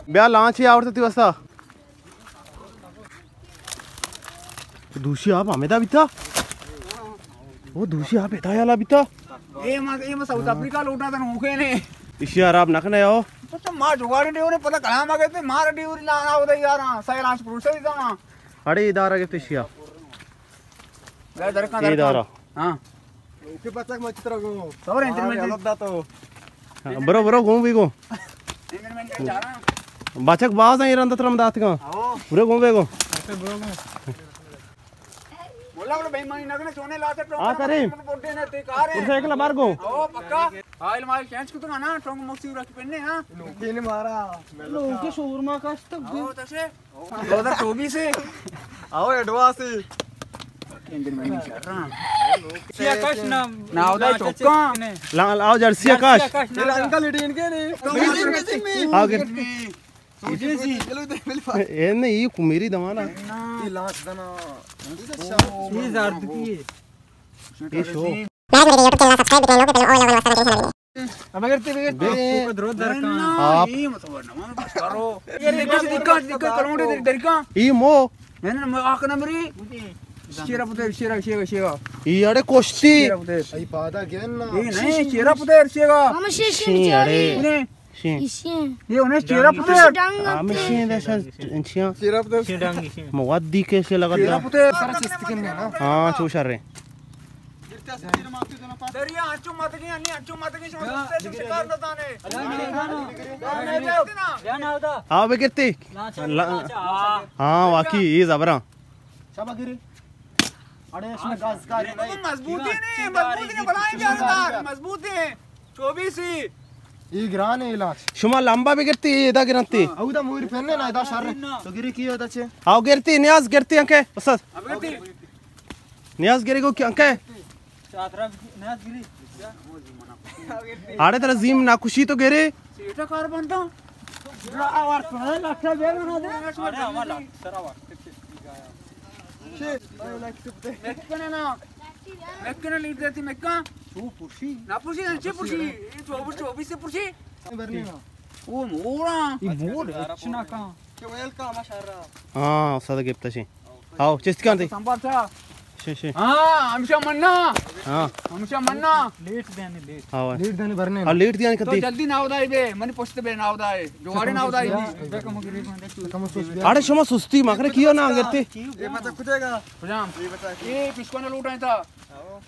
ब्या लांच आवडतं ती वाजता दुशी आप आमेदा बिता वो दुशी आप येता याला बिता ये मग साऊथ आफ्रिका लूटा था मुखे ने इशी यार आप नखने आओ तो मार जुगाड़ी ने पता कहां मांगे थे मार ड्यूरी ना ना उधर यार सैलांच पुरुष ही था ना अरे इदारा के तिशिया वे दरका इदारा हां ओके पचक मत चित्र गो सबर इंटरमेंट अलग दा तो बरो बरो घूम भी गो इंटरमेंट जा रहा बाचक बाज आहे रंदत रम दात का बरो घूम बेगो बोला बोला बेईमानी नगने सोने लाते टोंग आ करे बोलते ने ते कार है पुरसे एकला मार गो ओ पक्का आइल माइल चेंज कुतो ना टोंग मोक्सी रख पन्ने हां तीन मारा लोग के शोरमा का तक ओ तसे 2024 से आओ एडवांस इंटरमेंट चल रहा सी आकाश ना उधर चौका आओ जर्सी आकाश ये अंकल इडियन के ने आओ गे ए नहीं कुमेरी दवाना ये लास्ट दना 30,000 की ये शो अब अगर ते आपको द्रोह दर का आप ये मत वरना करो ये दिक्कत करोड़े दर का ई मो मैंने आखना मेरी शेरा पुतेर शेरा ई अरे कोष्टी शेरा पुतेर आई पादा गेन ना ये नहीं शेरा पुतेर शेरा अरे ने शी ये उन्हें शेरा पुतेर आमे शी देशा इंचिया सिरप तो शेडांगी मवादी कैसे लगा शेरा पुतेर सारा चिस्त के ना हां चूशा रे दरिया आचू मत की शोध से शिकार न ताने जान आवदा आओ बे गिरती हां वाकी ये जबरा शाबा गिरी अरे इसमें गाज का तो मजबूती ने बनाएंगे अंदर मजबूती है 24 ही ई ग्रान इलाज शुमा लंबा बे गिरती इदा गिरती औदा मुरी पहनने ना इदा शर तो गिरी की होता छे आओ गिरती नियाज गिरती अंके बस अब नियाज गिरी को अंके चादरा नया गिरी आड़े तेरा जीम ना खुशी तो गिरे सीटा कार बनता आवार सुना लक्षा बेर बना दे अरे हमार लाख सरावा मेक्कने लीड देती मेक्का तू पुशी ना पुशी अच्छे पुशी ये 24 से पुशी बरनी ना ओ मोरा ई मोड रचना का के वेलकम माशारा हां सदा गिफ्तशी आओ चिस्त कांती संपार था शे हां हमशा मन्ना लेट देने लेट आओ लीड देने भरने आ लेट दिया तो कती जल्दी ना उदाई बे मनी पोस्ट बे ना उदाई जोगाड़ी ना उदाई देखो मुझे कम सोच आड़े शुमा सुस्ती माकरे कियो ना गिरती ये मत खुदेगा पजाम ये किसको ना लूटाई था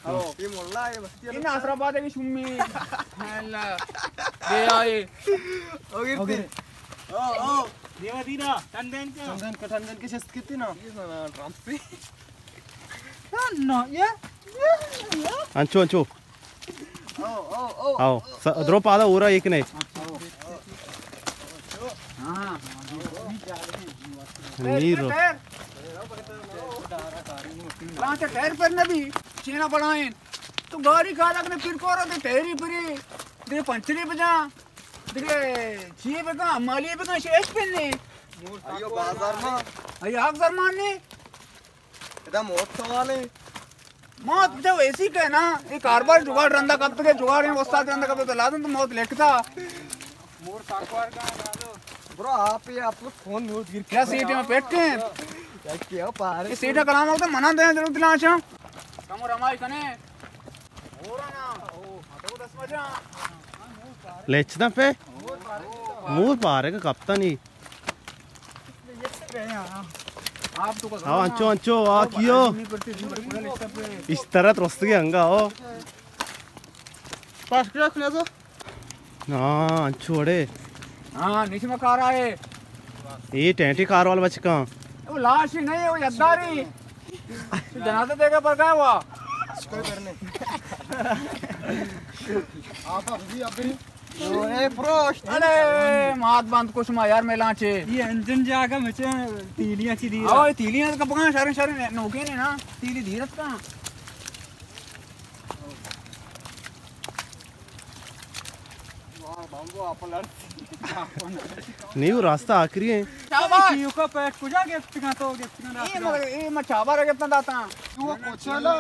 आओ ये मोल्ला ये बस्ती इन आसराबाद की सुम्मी अल्लाह दे आए ओके ओ देवा दीना ठंडन के शिस्त कितनी ना ट्रांस पे ना ये अंचो आओ ड्रॉप आधा हो रहा एक नहीं हां नीरो कहां से टायर पर नबी चीना बनाए तो गाड़ी खा लगने फिर को रहा टायर परी दे पंचरी बजा दे चीए पे का मालिए पे का शेष पहनने अयो बाजार में अय आग जरमान ने एकदम मोट सवाल है मौत जब ऐसी कहे ना ये कारबार जुगाड़ रंदा कब तक जुगाड़ है वस्ताद रंदा कब तो लादन तो मौत लेखता मोर साकवार का ब्रो आप ये आप लोग फोन बहुत गिर क्या सीट में बैठ के क्या किया पारे ये सीट कलाम होता मना दे जरूर दिला अच्छा कम रमाई कने हो रहा ना ओ तो 10 बजा लेचना पे मुंह पारे का कप्तान ही आप तो आओ अंचो आ कियो इस तरह रस्त के हंगा हो पास क्या खुला तो हां अंचो अड़े हां नीचे में कार आए ये टेंटी कार वाला बच का वो लाश ही नहीं वो यद्दारी जनाजा देगा पर क्या हुआ कोई करने आप अभी ए फ्रोस्ट अरे मात बंद कुछ मा यार मेला छे ये इंजन जागा मचे तीलियां सी दी आओ तीलियां का पका सारे नौके ने ना तीली धीरत का वाह बांगो आप लड़ नहीं वो रास्ता आखिरी है शाबाश यू का पैक कुजा गिफ्ट का तो गिफ्ट का ये मछाबा रे कितना दाता तू कोचला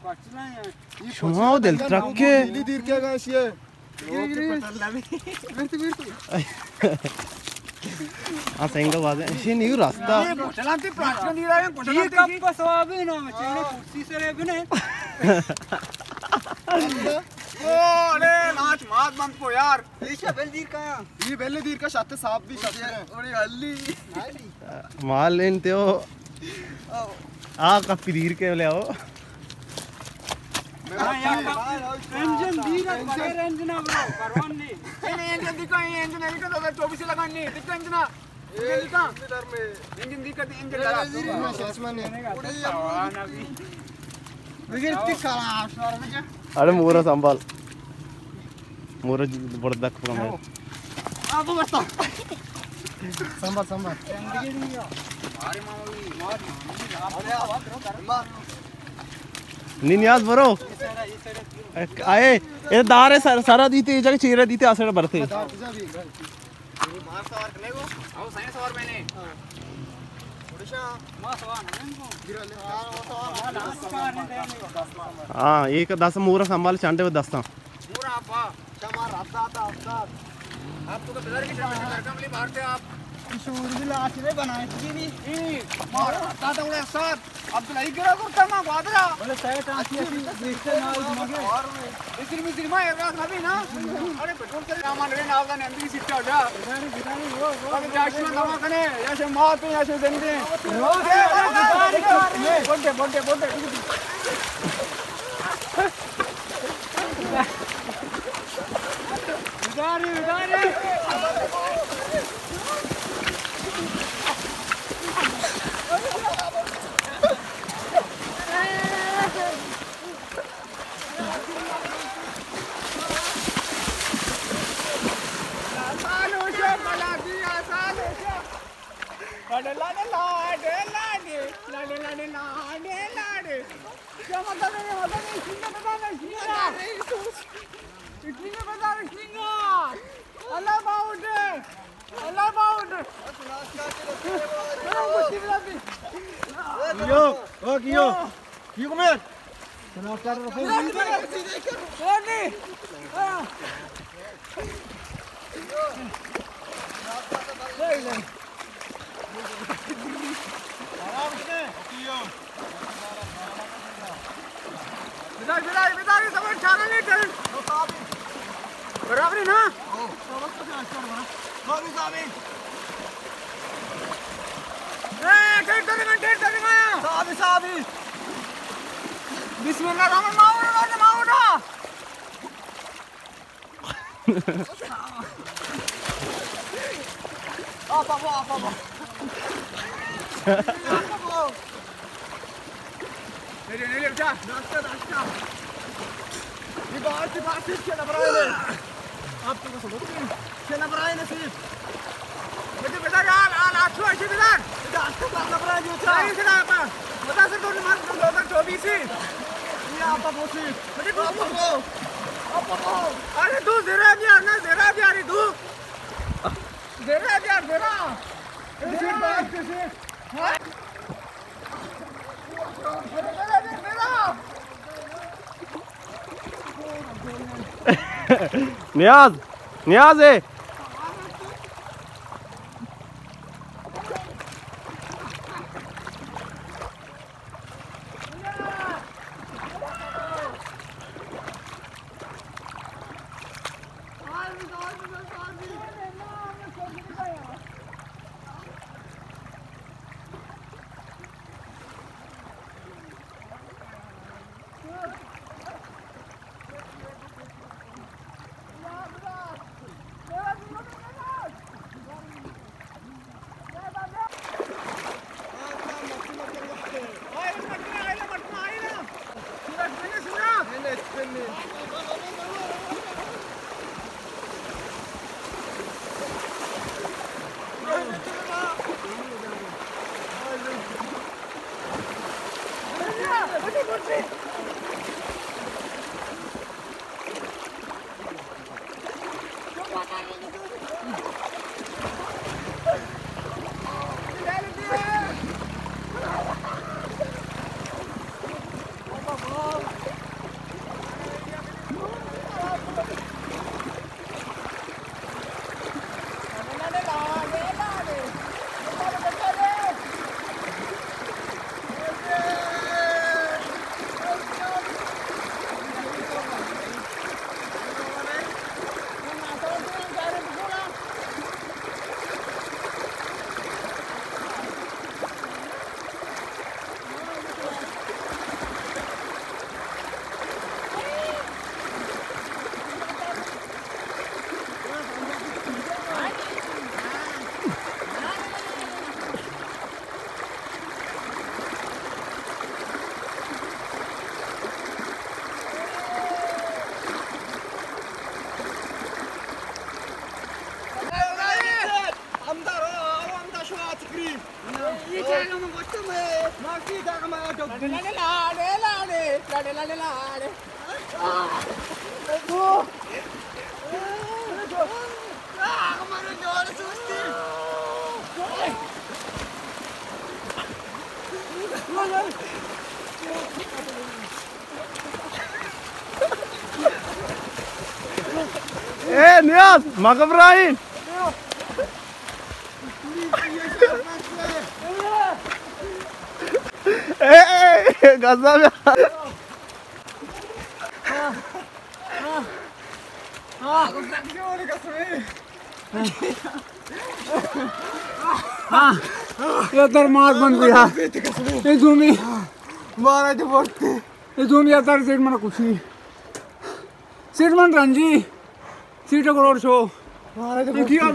पचना है शुमाओ दिल ट्रक के दिल्ली दीर के गए ये हाँ सही बात है ये नहीं रास्ता चलाते प्लास्टिक नहीं रहा है ये कब पसवाबे ना चेहरे कुर्सी से रे बिने ओ अरे नाच मात बंद को यार ये बेल्लेदीर का शाते साहब भी शाते हैं और ये हल्ली माल लेन ते हो आ का पीर के ले आओ हां यार इंजन दीरा फायर इंजन ब्रो परवान नहीं नहीं इंजन दिखा इंजन नहीं तो 24 लगानी दिखा इंजन दिखा इंजन दिखा इंजन लगा अरे मोरा संभाल मोरा बड़ा खुला मैं अब बता संभाल संभाल नी नियाज बरो आए ये दार है सारा दीते ये जगह चीरा दीते आसड़ बरते आओ साइंस और मैंने हाँ एक 10 मोरा संभाल चांटे में 10 था पूरा आपा चमार आता आप तो बाजार की तरफ लड़का मिली बाहर से आप शूर भी लाश में बनाए थी नहीं मार आता था उन्हें साथ अब तो नहीं गिरा करता मां बादरा बोले साइड आती है देखते ना मगे और इसी में सिनेमा है रात में ना अरे पेट्रोल से सामान लेने आवदा ने एमबी सीट जा बिदारी वो अब जाश में दवा कने ऐसे मार पे ऐसे देंगे बोलते बिदारी कियो कमेर बिदारी सब ठाना नहीं कर बराबर ना बिस्मिल्लाह माउडा नहीं बेटा ये बाहर से चला बराबर आप तो समझ चला बराबर नसीब बेटा यार आठो ऐसे बिदार आठो करना बराबर जो था नहीं चला आपा बता सर तो मार 2024 ये आपा बोसी बेटे आपा अरे तू जरा भी आना तू जरा ऐसे बात कैसे हां नियाज है ये जाएगा मैं बच्चों में मारती जाएगा मैं तो लाड़े ओ हमारे जोर सुस्ती नियाज मकबराइन गजा में ये दरमार बन गया ये झूमी मारा जो बोलते ये झूमी यार सीट मन कुछ नहीं सीट मन रंजी सीट करोड़ शो मारा जो क्या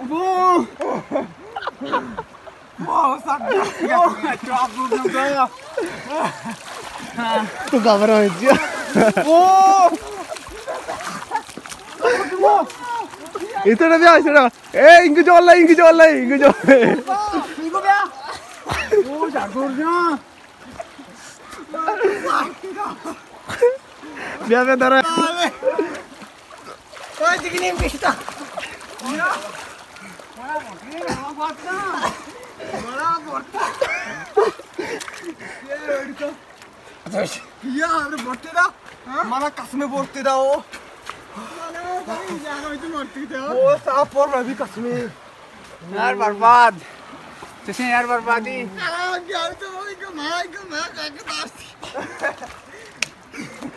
वो चॉप दूध में गया तू घबरा इतने भी इतने इंग जोल 이거 봐. 오, 잘 돌냐? 미안해 나라 지금 비슷하 या हमरे बोलते था माना कसमे बोलते था वो वो साफ और मैं भी कसमे यार बर्बाद तुझे यार बर्बादी यार तो वो एक मैं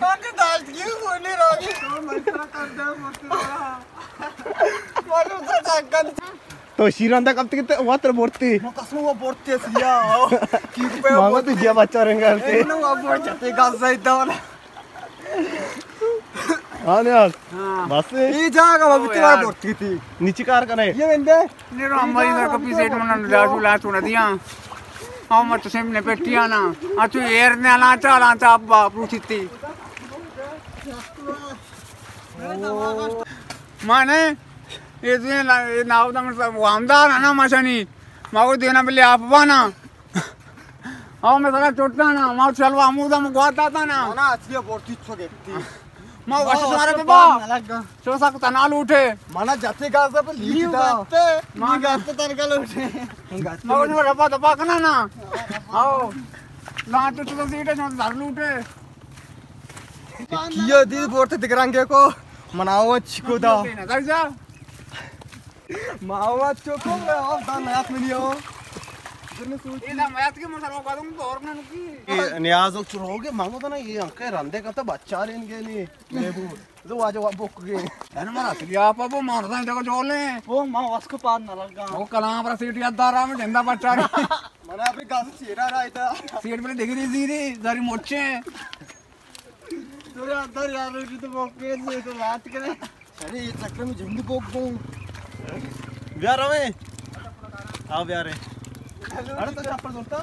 काके दाल क्यों बोलने रही तो मैं इतना कर दे बोलते था तो शीरांदा कब तक वात्र बोलती कसमे वो बोलते सिया की पे मांगो तू जिया बच्चा रहेगा से ना वो बोल जाते गाजा इतना हाँ यार बस ये जाएगा वो भी बार बोलती थी नीचे कार का नहीं ये बंदे ने रामबाई इधर कपी सेट मन लाच उड़ा दिया आओ मत से ने पेटिया ना अचु एयर ने आला चाला चा बाप रुचिती माने ये तुझे नाव दम वामदार है ना मशानी माको देना पहले आप बाना आओ मैं थोड़ा चोटता ना माँ चलवा मुदा मुगाता था ना ना अच्छी बोलती छोड़ती माँ वैसे तुम्हारे पापा चो सा तनाल उठे माना जाते गाजा पे लीव गाते मां गाते तरकल उठे माँ को रपा दपा करना ना आओ ना तो सीटे जो धर लूटे किया दी बोलते दिखरांगे को मनाओ चिको दा नजर जा मावा चोको में आप दान हाथ में लियो ये ना मैथ के मसला का तुम तो और ना की ये नियाज लोग चुराओगे मांगो तो ना ये अंके रंदे का तो बच्चा रेंगे नहीं लेबू तो आज वो बुक गए है मारा सिया पापो मारदा है जगह जोले वो मां उसको पार न लगा वो कलाम पर सीट याद दारा में झंडा बच्चा मना अभी गाज चेहरा रहा था सीट पे देख रही थी जरी मोचे तो अंदर यार की तो बोके से तो बात करे अरे ये चक्कर में झंडी बोक दूं ब्याह रहे आओ ब्याह रे अरे तो चप्पल जोड़ता